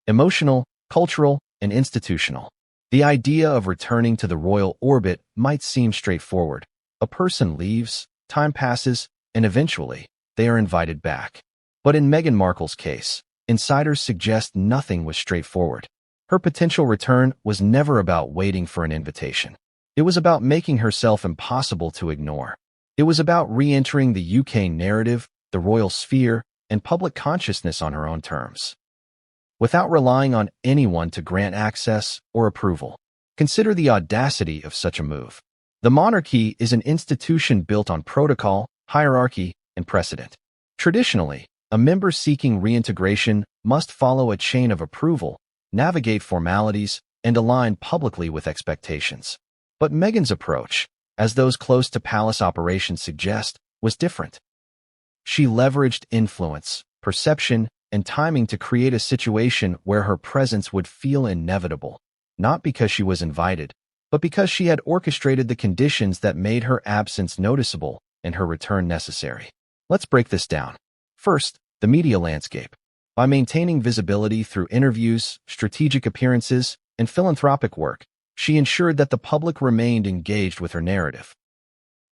Emotional, cultural, and institutional. The idea of returning to the royal orbit might seem straightforward. A person leaves, time passes, and eventually, they are invited back. But in Meghan Markle's case, insiders suggest nothing was straightforward. Her potential return was never about waiting for an invitation. It was about making herself impossible to ignore. It was about re-entering the UK narrative, the royal sphere, and public consciousness on her own terms, without relying on anyone to grant access or approval. Consider the audacity of such a move. The monarchy is an institution built on protocol, hierarchy, and precedent. Traditionally, a member seeking reintegration must follow a chain of approval, navigate formalities, and align publicly with expectations. But Meghan's approach, as those close to palace operations suggest, was different. She leveraged influence, perception, and timing to create a situation where her presence would feel inevitable, not because she was invited, but because she had orchestrated the conditions that made her absence noticeable and her return necessary. Let's break this down. First, the media landscape. By maintaining visibility through interviews, strategic appearances, and philanthropic work, she ensured that the public remained engaged with her narrative.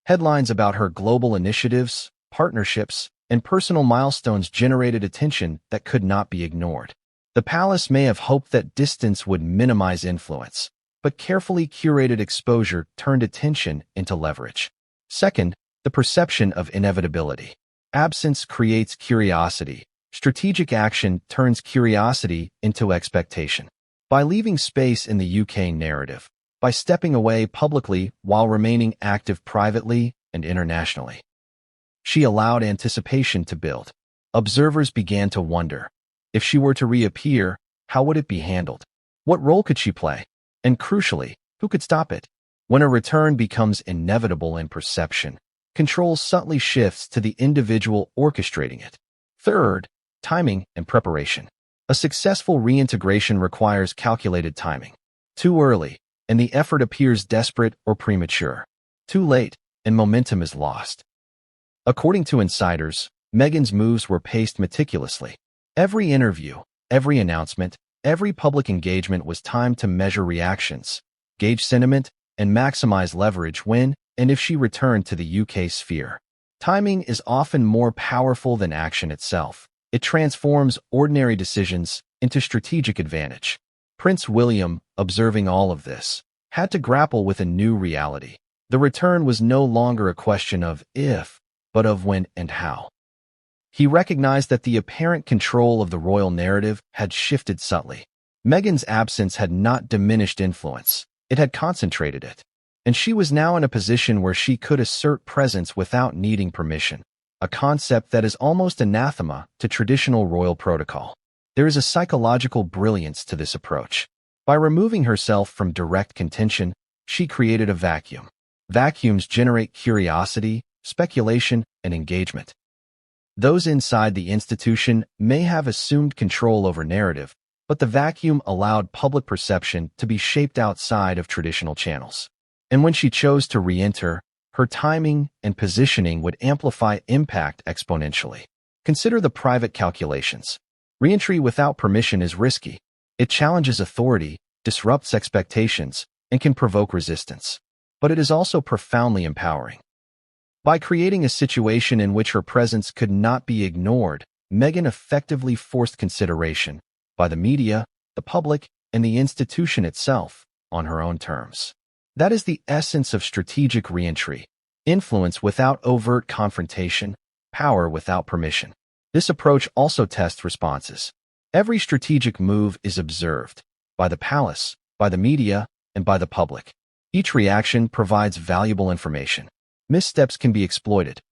Headlines about her global initiatives, partnerships, and personal milestones generated attention that could not be ignored. The palace may have hoped that distance would minimize influence, but carefully curated exposure turned attention into leverage. Second, the perception of inevitability. Absence creates curiosity. Strategic action turns curiosity into expectation. By leaving space in the UK narrative, by stepping away publicly while remaining active privately and internationally, she allowed anticipation to build. Observers began to wonder, if she were to reappear, how would it be handled? What role could she play? And crucially, who could stop it? When a return becomes inevitable in perception, control subtly shifts to the individual orchestrating it. Third, timing and preparation. A successful reintegration requires calculated timing. Too early, and the effort appears desperate or premature. Too late, and momentum is lost. According to insiders, Meghan's moves were paced meticulously. Every interview, every announcement, every public engagement was timed to measure reactions, gauge sentiment, and maximize leverage when and if she returned to the UK sphere. Timing is often more powerful than action itself. It transforms ordinary decisions into strategic advantage. Prince William, observing all of this, had to grapple with a new reality. The return was no longer a question of if, but of when and how. He recognized that the apparent control of the royal narrative had shifted subtly. Meghan's absence had not diminished influence. It had concentrated it. And she was now in a position where she could assert presence without needing permission, a concept that is almost anathema to traditional royal protocol. There is a psychological brilliance to this approach. By removing herself from direct contention, she created a vacuum. Vacuums generate curiosity, speculation, and engagement. Those inside the institution may have assumed control over narrative, but the vacuum allowed public perception to be shaped outside of traditional channels. And when she chose to re-enter, her timing and positioning would amplify impact exponentially. Consider the private calculations. Re-entry without permission is risky. It challenges authority, disrupts expectations, and can provoke resistance. But it is also profoundly empowering. By creating a situation in which her presence could not be ignored, Meghan effectively forced consideration by the media, the public, and the institution itself on her own terms. That is the essence of strategic re-entry: influence without overt confrontation, power without permission. This approach also tests responses. Every strategic move is observed by the palace, by the media, and by the public. Each reaction provides valuable information. Missteps can be exploited.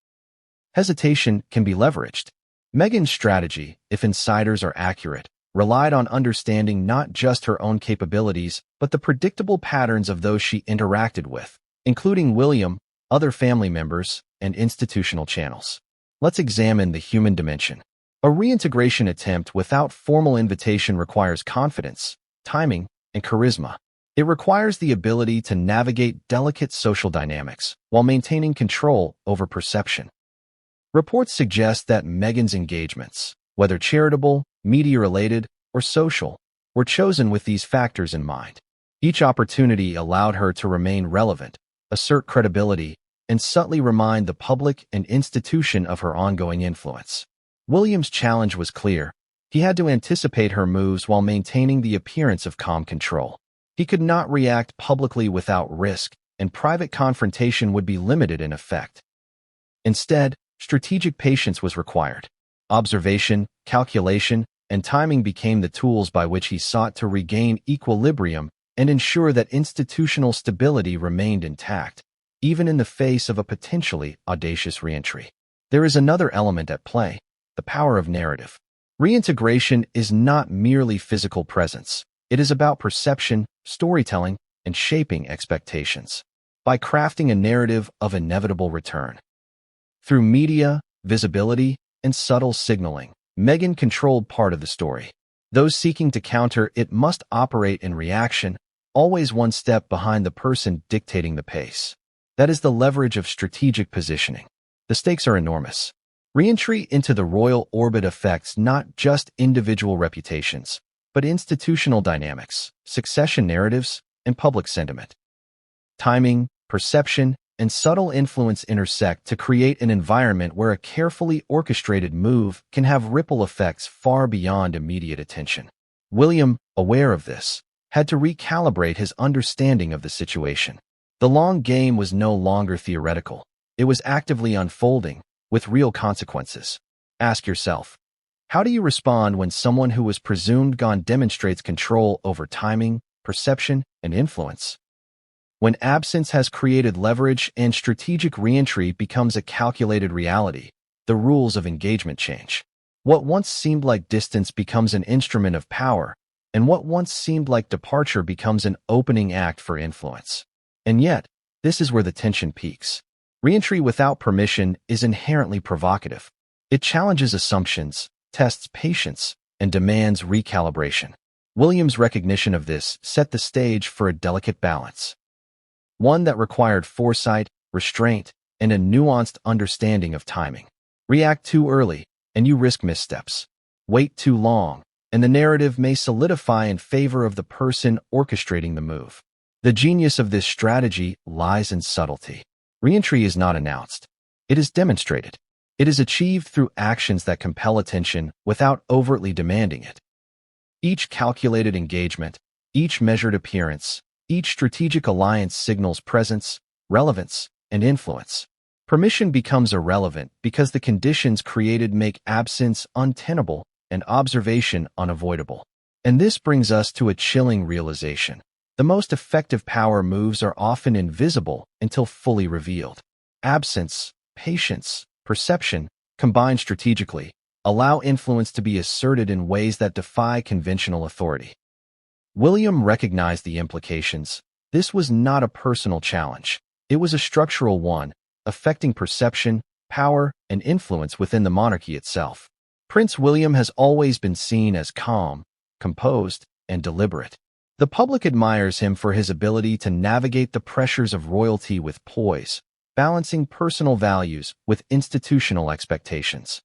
Hesitation can be leveraged. Meghan's strategy, if insiders are accurate, relied on understanding not just her own capabilities, but the predictable patterns of those she interacted with, including William, other family members, and institutional channels. Let's examine the human dimension. A reintegration attempt without formal invitation requires confidence, timing, and charisma. It requires the ability to navigate delicate social dynamics while maintaining control over perception. Reports suggest that Meghan's engagements, whether charitable, media-related, or social, were chosen with these factors in mind. Each opportunity allowed her to remain relevant, assert credibility, and subtly remind the public and institution of her ongoing influence. William's challenge was clear. He had to anticipate her moves while maintaining the appearance of calm control. He could not react publicly without risk, and private confrontation would be limited in effect. Instead, strategic patience was required. Observation, calculation, and timing became the tools by which he sought to regain equilibrium and ensure that institutional stability remained intact, even in the face of a potentially audacious re-entry. There is another element at play: the power of narrative. Reintegration is not merely physical presence. It is about perception, storytelling, and shaping expectations. By crafting a narrative of inevitable return, through media, visibility, and subtle signaling, Meghan controlled part of the story. Those seeking to counter it must operate in reaction, always one step behind the person dictating the pace. That is the leverage of strategic positioning. The stakes are enormous. Re-entry into the royal orbit affects not just individual reputations, but institutional dynamics, succession narratives, and public sentiment. Timing, perception, and subtle influence intersect to create an environment where a carefully orchestrated move can have ripple effects far beyond immediate attention. William, aware of this, had to recalibrate his understanding of the situation. The long game was no longer theoretical. It was actively unfolding, with real consequences. Ask yourself, how do you respond when someone who was presumed gone demonstrates control over timing, perception, and influence? When absence has created leverage and strategic re-entry becomes a calculated reality, the rules of engagement change. What once seemed like distance becomes an instrument of power, and what once seemed like departure becomes an opening act for influence. And yet, this is where the tension peaks. Re-entry without permission is inherently provocative. It challenges assumptions, tests patience, and demands recalibration. William's recognition of this set the stage for a delicate balance, one that required foresight, restraint, and a nuanced understanding of timing. React too early, and you risk missteps. Wait too long, and the narrative may solidify in favor of the person orchestrating the move. The genius of this strategy lies in subtlety. Reentry is not announced. It is demonstrated. It is achieved through actions that compel attention without overtly demanding it. Each calculated engagement, each measured appearance, each strategic alliance signals presence, relevance, and influence. Permission becomes irrelevant because the conditions created make absence untenable and observation unavoidable. And this brings us to a chilling realization. The most effective power moves are often invisible until fully revealed. Absence, patience, perception, combined strategically, allow influence to be asserted in ways that defy conventional authority. William recognized the implications. This was not a personal challenge. It was a structural one, affecting perception, power, and influence within the monarchy itself. Prince William has always been seen as calm, composed, and deliberate. The public admires him for his ability to navigate the pressures of royalty with poise, balancing personal values with institutional expectations.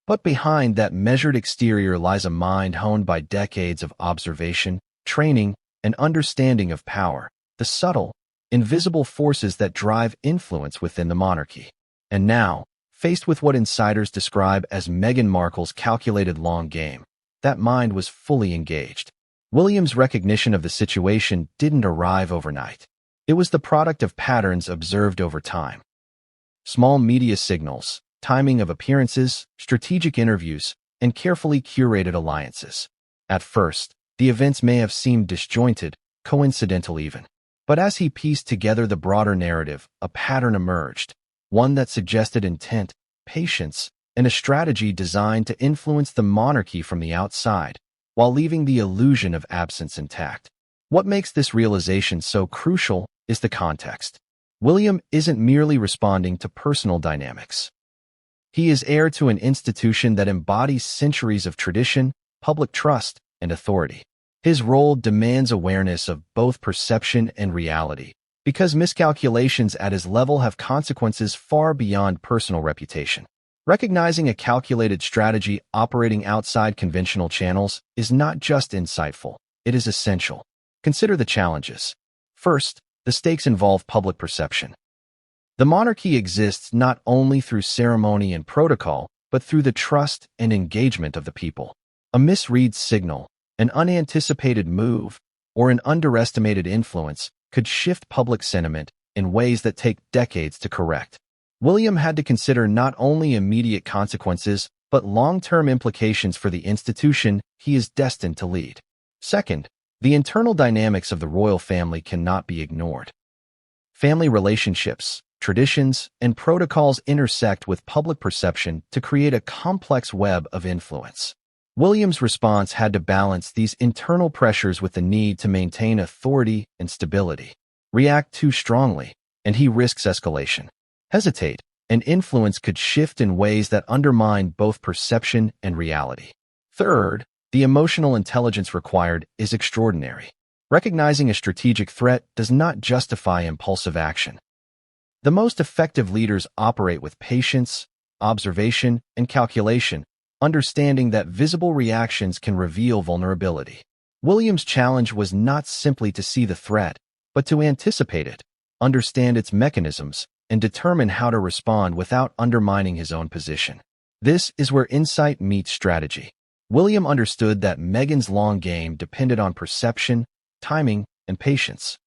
But behind that measured exterior lies a mind honed by decades of observation, training, and understanding of power, the subtle, invisible forces that drive influence within the monarchy. And now, faced with what insiders describe as Meghan Markle's calculated long game, that mind was fully engaged. William's recognition of the situation didn't arrive overnight. It was the product of patterns observed over time. Small media signals, timing of appearances, strategic interviews, and carefully curated alliances. At first, the events may have seemed disjointed, coincidental even. But as he pieced together the broader narrative, a pattern emerged, one that suggested intent, patience, and a strategy designed to influence the monarchy from the outside, while leaving the illusion of absence intact. What makes this realization so crucial is the context. William isn't merely responding to personal dynamics. He is heir to an institution that embodies centuries of tradition, public trust, and authority. His role demands awareness of both perception and reality, because miscalculations at his level have consequences far beyond personal reputation. Recognizing a calculated strategy operating outside conventional channels is not just insightful, it is essential. Consider the challenges. First, the stakes involve public perception. The monarchy exists not only through ceremony and protocol, but through the trust and engagement of the people. A misread signal, an unanticipated move, or an underestimated influence could shift public sentiment in ways that take decades to correct. William had to consider not only immediate consequences, but long-term implications for the institution he is destined to lead. Second, the internal dynamics of the royal family cannot be ignored. Family relationships, traditions, and protocols intersect with public perception to create a complex web of influence. William's response had to balance these internal pressures with the need to maintain authority and stability. React too strongly, and he risks escalation. Hesitate, and influence could shift in ways that undermine both perception and reality. Third, the emotional intelligence required is extraordinary. Recognizing a strategic threat does not justify impulsive action. The most effective leaders operate with patience, observation, and calculation, understanding that visible reactions can reveal vulnerability. William's challenge was not simply to see the threat, but to anticipate it, understand its mechanisms, and determine how to respond without undermining his own position. This is where insight meets strategy. William understood that Meghan's long game depended on perception, timing, and patience.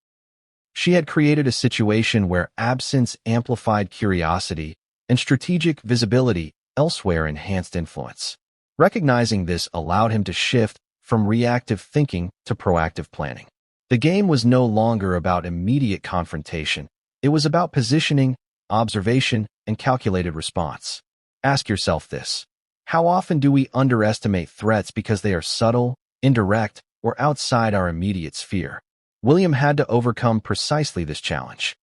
She had created a situation where absence amplified curiosity and strategic visibility elsewhere enhanced influence. Recognizing this allowed him to shift from reactive thinking to proactive planning. The game was no longer about immediate confrontation. It was about positioning, observation, and calculated response. Ask yourself this: how often do we underestimate threats because they are subtle, indirect, or outside our immediate sphere? William had to overcome precisely this challenge.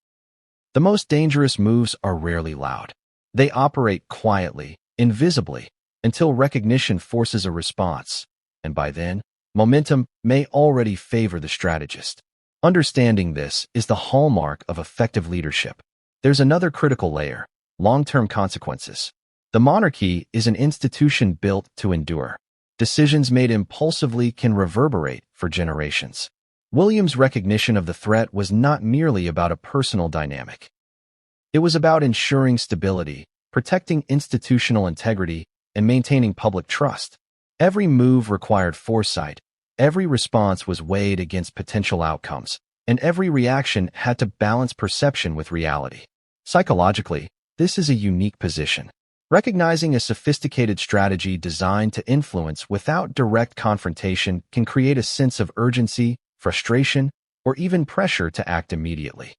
The most dangerous moves are rarely loud. They operate quietly, invisibly, until recognition forces a response, and by then, momentum may already favor the strategist. Understanding this is the hallmark of effective leadership. There's another critical layer: long-term consequences. The monarchy is an institution built to endure. Decisions made impulsively can reverberate for generations. William's recognition of the threat was not merely about a personal dynamic. It was about ensuring stability, protecting institutional integrity, and maintaining public trust. Every move required foresight, every response was weighed against potential outcomes, and every reaction had to balance perception with reality. Psychologically, this is a unique position. Recognizing a sophisticated strategy designed to influence without direct confrontation can create a sense of urgency, frustration, or even pressure to act immediately.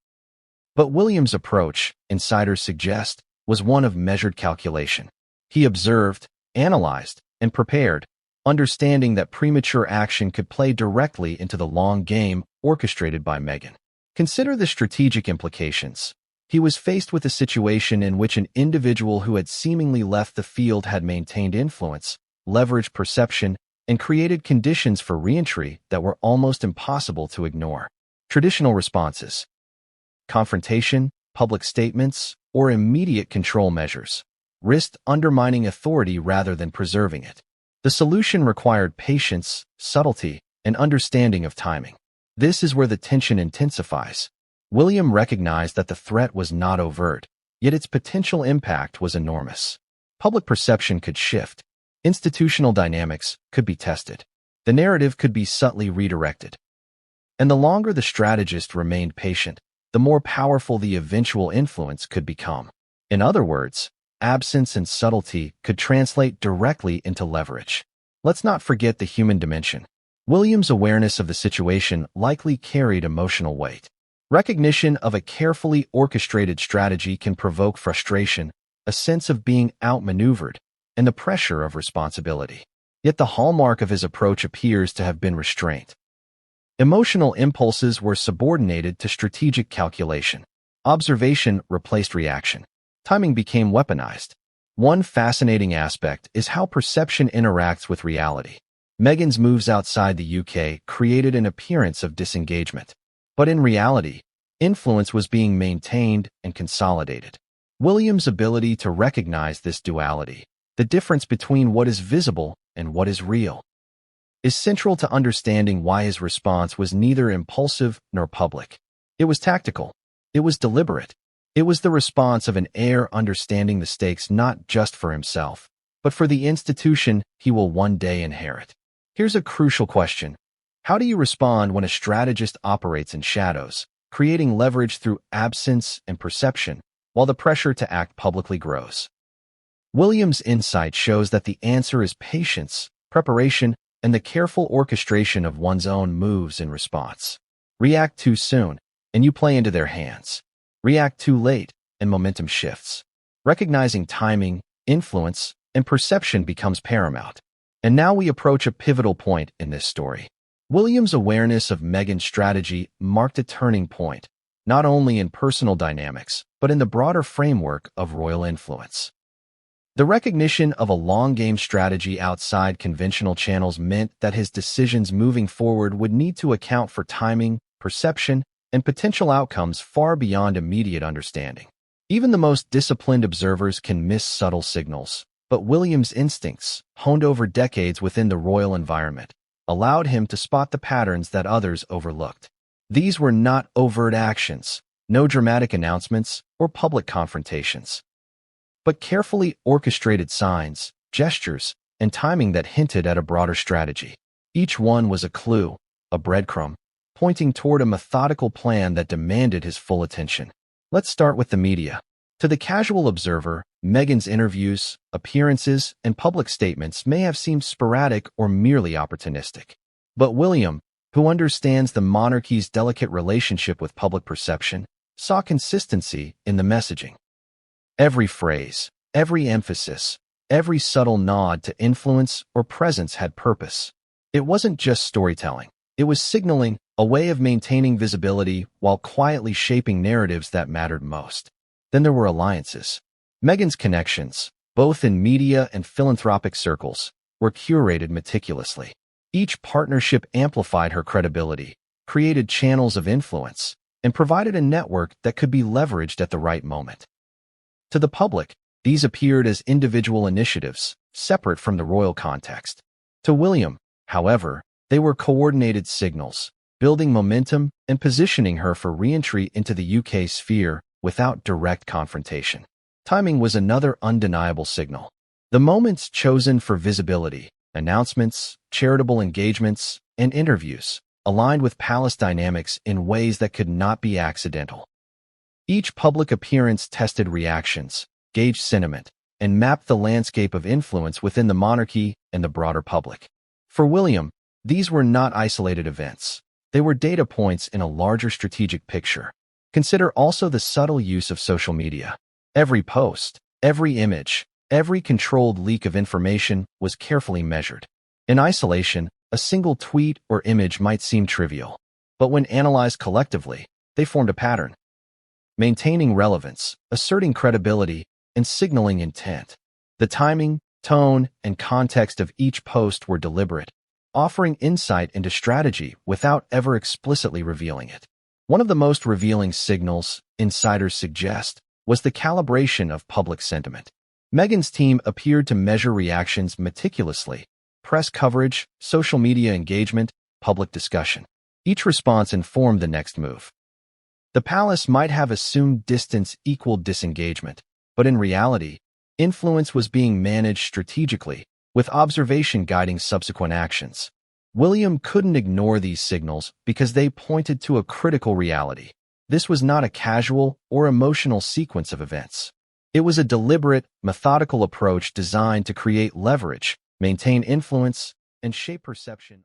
But William's approach, insiders suggest, was one of measured calculation. He observed, analyzed, and prepared, understanding that premature action could play directly into the long game orchestrated by Meghan. Consider the strategic implications. He was faced with a situation in which an individual who had seemingly left the field had maintained influence, leveraged perception, and created conditions for re-entry that were almost impossible to ignore. Traditional responses: confrontation, public statements, or immediate control measures, risked undermining authority rather than preserving it. The solution required patience, subtlety, and understanding of timing. This is where the tension intensifies. William recognized that the threat was not overt, yet its potential impact was enormous. Public perception could shift. Institutional dynamics could be tested. The narrative could be subtly redirected. And the longer the strategist remained patient, the more powerful the eventual influence could become. In other words, absence and subtlety could translate directly into leverage. Let's not forget the human dimension. William's awareness of the situation likely carried emotional weight. Recognition of a carefully orchestrated strategy can provoke frustration, a sense of being outmaneuvered, and the pressure of responsibility. Yet the hallmark of his approach appears to have been restraint. Emotional impulses were subordinated to strategic calculation. Observation replaced reaction. Timing became weaponized. One fascinating aspect is how perception interacts with reality. Meghan's moves outside the UK created an appearance of disengagement. But in reality, influence was being maintained and consolidated. William's ability to recognize this duality, the difference between what is visible and what is real, is central to understanding why his response was neither impulsive nor public. It was tactical. It was deliberate. It was the response of an heir understanding the stakes not just for himself, but for the institution he will one day inherit. Here's a crucial question. How do you respond when a strategist operates in shadows, creating leverage through absence and perception, while the pressure to act publicly grows? William's insight shows that the answer is patience, preparation, and the careful orchestration of one's own moves in response. React too soon, and you play into their hands. React too late, and momentum shifts. Recognizing timing, influence, and perception becomes paramount. And now we approach a pivotal point in this story. William's awareness of Meghan's strategy marked a turning point, not only in personal dynamics, but in the broader framework of royal influence. The recognition of a long-game strategy outside conventional channels meant that his decisions moving forward would need to account for timing, perception, and potential outcomes far beyond immediate understanding. Even the most disciplined observers can miss subtle signals, but William's instincts, honed over decades within the royal environment, allowed him to spot the patterns that others overlooked. These were not overt actions, no dramatic announcements or public confrontations, but carefully orchestrated signs, gestures, and timing that hinted at a broader strategy. Each one was a clue, a breadcrumb, pointing toward a methodical plan that demanded his full attention. Let's start with the media. To the casual observer, Meghan's interviews, appearances, and public statements may have seemed sporadic or merely opportunistic. But William, who understands the monarchy's delicate relationship with public perception, saw consistency in the messaging. Every phrase, every emphasis, every subtle nod to influence or presence had purpose. It wasn't just storytelling. It was signaling, a way of maintaining visibility while quietly shaping narratives that mattered most. Then there were alliances. Meghan's connections, both in media and philanthropic circles, were curated meticulously. Each partnership amplified her credibility, created channels of influence, and provided a network that could be leveraged at the right moment. To the public, these appeared as individual initiatives, separate from the royal context. To William, however, they were coordinated signals, building momentum and positioning her for re-entry into the UK sphere without direct confrontation. Timing was another undeniable signal. The moments chosen for visibility, announcements, charitable engagements, and interviews aligned with palace dynamics in ways that could not be accidental. Each public appearance tested reactions, gauged sentiment, and mapped the landscape of influence within the monarchy and the broader public. For William, these were not isolated events. They were data points in a larger strategic picture. Consider also the subtle use of social media. Every post, every image, every controlled leak of information was carefully measured. In isolation, a single tweet or image might seem trivial, but when analyzed collectively, they formed a pattern. Maintaining relevance, asserting credibility, and signaling intent. The timing, tone, and context of each post were deliberate, offering insight into strategy without ever explicitly revealing it. One of the most revealing signals, insiders suggest, was the calibration of public sentiment. Meghan's team appeared to measure reactions meticulously: press coverage, social media engagement, public discussion. Each response informed the next move. The palace might have assumed distance equaled disengagement, but in reality, influence was being managed strategically, with observation guiding subsequent actions. William couldn't ignore these signals because they pointed to a critical reality. This was not a casual or emotional sequence of events. It was a deliberate, methodical approach designed to create leverage, maintain influence, and shape perception.